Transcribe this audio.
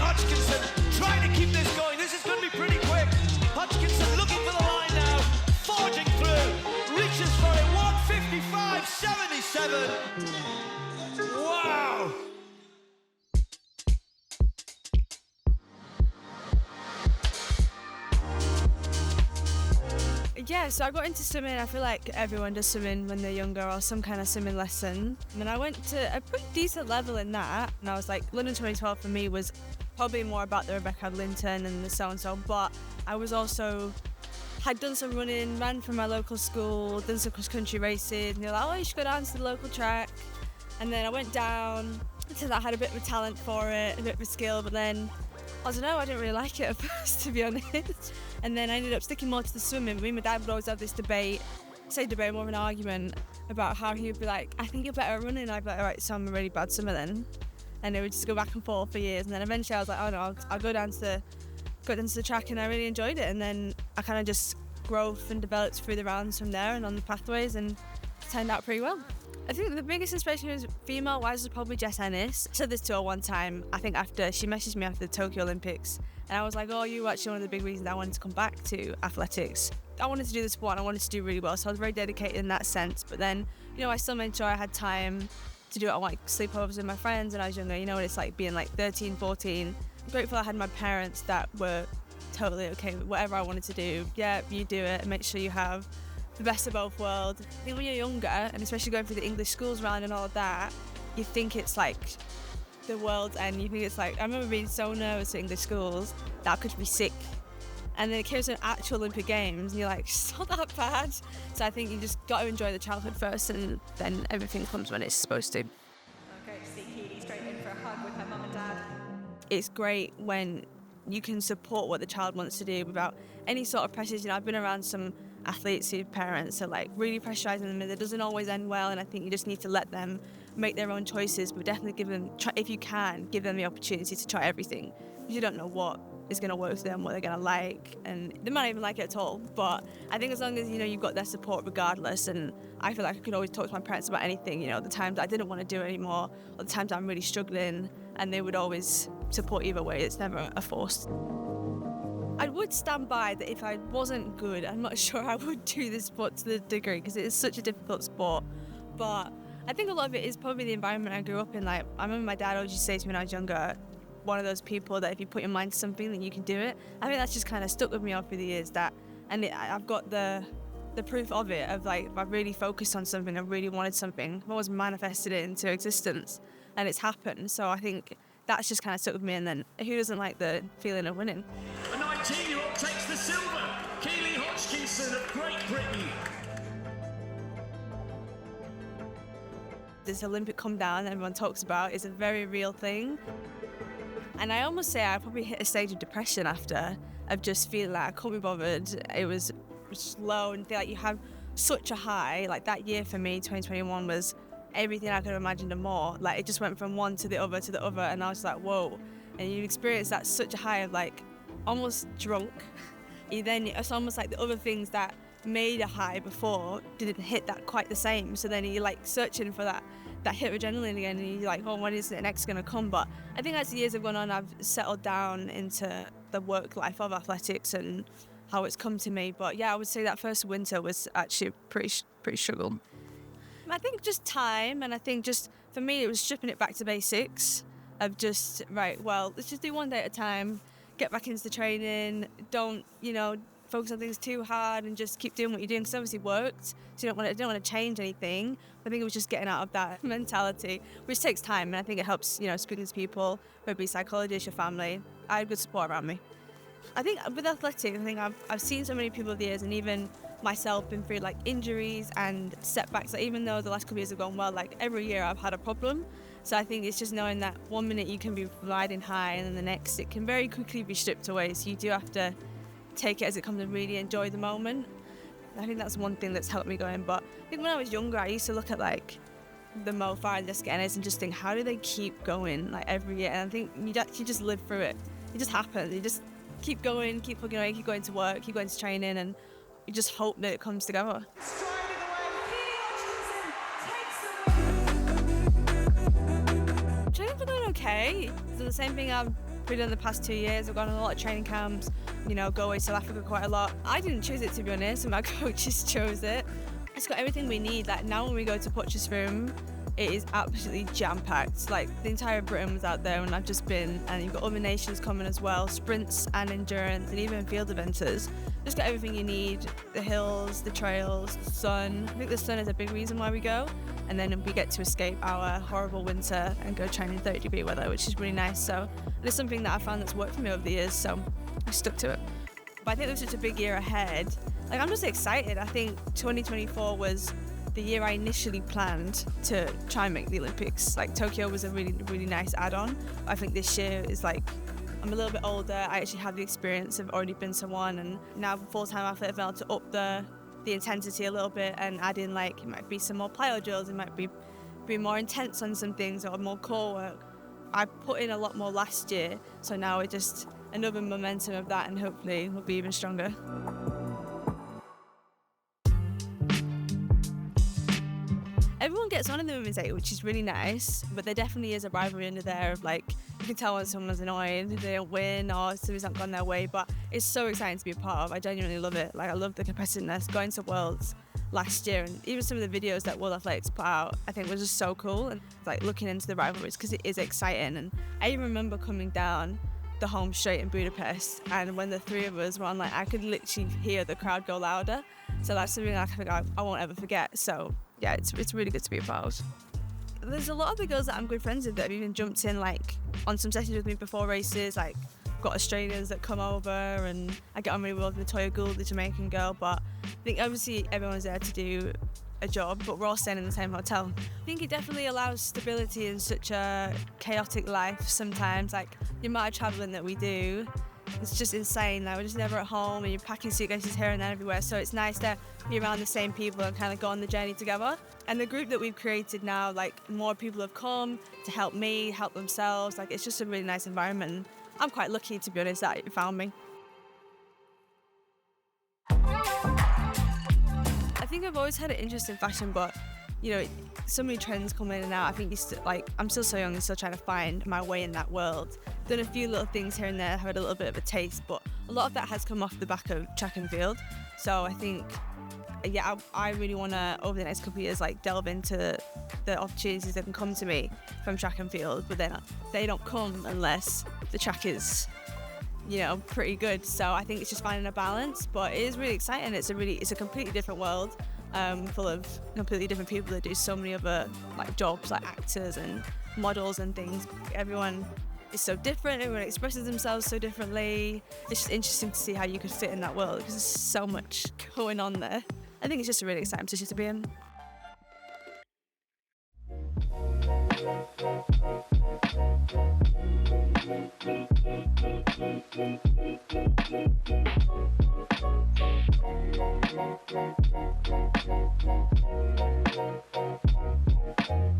Hodgkinson trying to keep this going. This is going to be pretty quick. Hodgkinson looking for the line now, forging through, reaches for it, 1:55.77. Wow! Yeah, so I got into swimming. I feel like everyone does swimming when they're younger, or some kind of swimming lesson. And I went to a pretty decent level in that. And I was like, London 2012 for me was probably more about the Rebecca Linton and the so-and-so. But I was also, had done some running, ran from my local school, done some cross-country races. And they're like, oh, you should go down to the local track. And then I went down, until I had a bit of a talent for it, a bit of a skill. But then, I don't know, I didn't really like it at first, to be honest. And then I ended up sticking more to the swimming. Me and my dad would always have this debate, more of an argument, about how he would be like, I think you're better at running. And I'd be like, all right, so I'm a really bad swimmer then. And it would just go back and forth for years. And then eventually I was like, oh no, I'll go down to the track, and I really enjoyed it. And then I kind of just growth and developed through the rounds from there and on the pathways, and it turned out pretty well. I think the biggest inspiration was female-wise was probably Jess Ennis. I said this to her one time, I think after, she messaged me after the Tokyo Olympics, and I was like, oh, you were actually one of the big reasons I wanted to come back to athletics. I wanted to do the sport and I wanted to do really well, so I was very dedicated in that sense. But then, I still made sure I had time to do it on like sleepovers with my friends when I was younger. You know what it's like being like 13, 14. I'm grateful I had my parents that were totally okay with whatever I wanted to do. Yeah, you do it, and make sure you have the best of both worlds. I think when you're younger, and especially going through the English schools round and all of that, you think it's like the world's end. You think it's like, I remember being so nervous at English schools that I could be sick. And then it came to an actual Olympic Games, and you're like, it's not that bad. So I think you just got to enjoy the childhood first, and then everything comes when it's supposed to. Okay, see Keely straight in for a hug with her mum and dad. It's great when you can support what the child wants to do without any sort of pressures. I've been around some athletes whose parents are like really pressurising them, and it doesn't always end well, and I think you just need to let them make their own choices, but definitely give them, if you can, give them the opportunity to try everything. You don't know what is going to work for them, what they're going to like, and they might not even like it at all, but I think as long as you've got their support regardless, and I feel like I could always talk to my parents about anything, the times I didn't want to do it anymore, or the times I'm really struggling, and they would always support either way. It's never a force. I would stand by that if I wasn't good, I'm not sure I would do this sport to the degree, because it is such a difficult sport. But I think a lot of it is probably the environment I grew up in. Like, I remember my dad always used to say to me when I was younger, one of those people that if you put your mind to something, then you can do it. I think that's just kind of stuck with me over the years. I've got the proof of it, of like, if I really focused on something, I really wanted something, I've always manifested it into existence, and it's happened. So I think that's just kind of stuck with me. And then who doesn't like the feeling of winning? A 19-year-old takes the silver. Keely Hodgkinson of Great Britain. This Olympic come down that everyone talks about is a very real thing. And I almost say I probably hit a stage of depression after, of just feeling like I couldn't be bothered. It was slow, and feel like you have such a high. Like that year for me, 2021, was everything I could have imagined and more. Like it just went from one to the other, and I was like, whoa. And you experience that such a high of like almost drunk. It's almost like the other things that made a high before didn't hit that quite the same. So then you're like searching for that hit of adrenaline again, and you're like, oh, when is the next going to come? But I think as the years have gone on, I've settled down into the work life of athletics and how it's come to me. But yeah, I would say that first winter was actually pretty struggle. I think just time, and I think just for me it was stripping it back to basics of just, right, well, let's just do one day at a time, get back into the training, don't focus on things too hard, and just keep doing what you're doing, because obviously it worked, so you don't want to change anything. I think it was just getting out of that mentality, which takes time, and I think it helps, speaking to people, whether it be psychologists, your family. I had good support around me. I think with athletics, I've seen so many people over the years, and even myself, been through like injuries and setbacks. Like, even though the last couple of years have gone well, like every year I've had a problem. So I think it's just knowing that 1 minute you can be riding high, and then the next it can very quickly be stripped away. So you do have to take it as it comes and really enjoy the moment. I think that's one thing that's helped me going. But I think when I was younger, I used to look at like the Mo Farah and Jessica Ennis and just think, how do they keep going like every year? And I think you just live through it. It just happens. You just keep going, keep plugging away, keep going to work, keep going to training, and you just hope that it comes together. Training's been going okay. It's the same thing I've We've done the past 2 years. We've gone on a lot of training camps, go away to South Africa quite a lot. I didn't choose it, to be honest, and my coaches chose it. It's got everything we need. Like, now when we go to Potchefstroom, it is absolutely jam-packed. Like, the entire Britain was out there when I've just been, and you've got other nations coming as well, sprints and endurance, and even field eventers. Just got everything you need, the hills, the trails, the sun. I think the sun is a big reason why we go. And then we get to escape our horrible winter and go train in 30-degree weather, which is really nice. So it's something that I found that's worked for me over the years, so I stuck to it. But I think there's such a big year ahead. Like, I'm just excited. I think 2024 was the year I initially planned to try and make the Olympics. Like, Tokyo was a really, really nice add-on. I think this year is like, I'm a little bit older. I actually have the experience of already been to one, and now full-time athlete, I've been able to up the intensity a little bit and add in, like, it might be some more plyo drills, it might be more intense on some things or more core work. I put in a lot more last year, so now it's just another momentum of that, and hopefully we'll be even stronger. Everyone gets on in the women's 8, which is really nice, but there definitely is a rivalry under there of, like, you can tell when someone's annoyed, they don't win or something's not gone their way, but it's so exciting to be a part of. I genuinely love it. Like, I love the competitiveness. Going to Worlds last year, and even some of the videos that World Athletics put out, I think was just so cool, and like looking into the rivalries, because it is exciting. And I even remember coming down the home straight in Budapest, and when the three of us were on, like, I could literally hear the crowd go louder. So that's something I think I won't ever forget. So yeah, it's really good to be a part of. There's a lot of the girls that I'm good friends with that have even jumped in, like, on some sessions with me before races. Like, I've got Australians that come over, and I get on really well with Latoya Gould, the Jamaican girl. But I think obviously everyone's there to do a job, but we're all staying in the same hotel. I think it definitely allows stability in such a chaotic life sometimes. Like, the amount of travelling that we do, it's just insane. Like, we're just never at home, and you're packing suitcases here and there everywhere. So it's nice to be around the same people and kind of go on the journey together. And the group that we've created now, like, more people have come to help me, help themselves. Like, it's just a really nice environment. And I'm quite lucky, to be honest, that it found me. I think I've always had an interest in fashion, but, so many trends come in and out. I think I'm still so young and still trying to find my way in that world. Done a few little things here and there, had a little bit of a taste, but a lot of that has come off the back of track and field. So I think, I really want to, over the next couple of years, like, delve into the opportunities that can come to me from track and field, but then they don't come unless the track is, pretty good. So I think it's just finding a balance, but it is really exciting. It's a completely different world, full of completely different people that do so many other, like, jobs, like actors and models and things. Everyone is so different, everyone expresses themselves so differently. It's just interesting to see how you could fit in that world, because there's so much going on there. I think it's just a really exciting position to be in.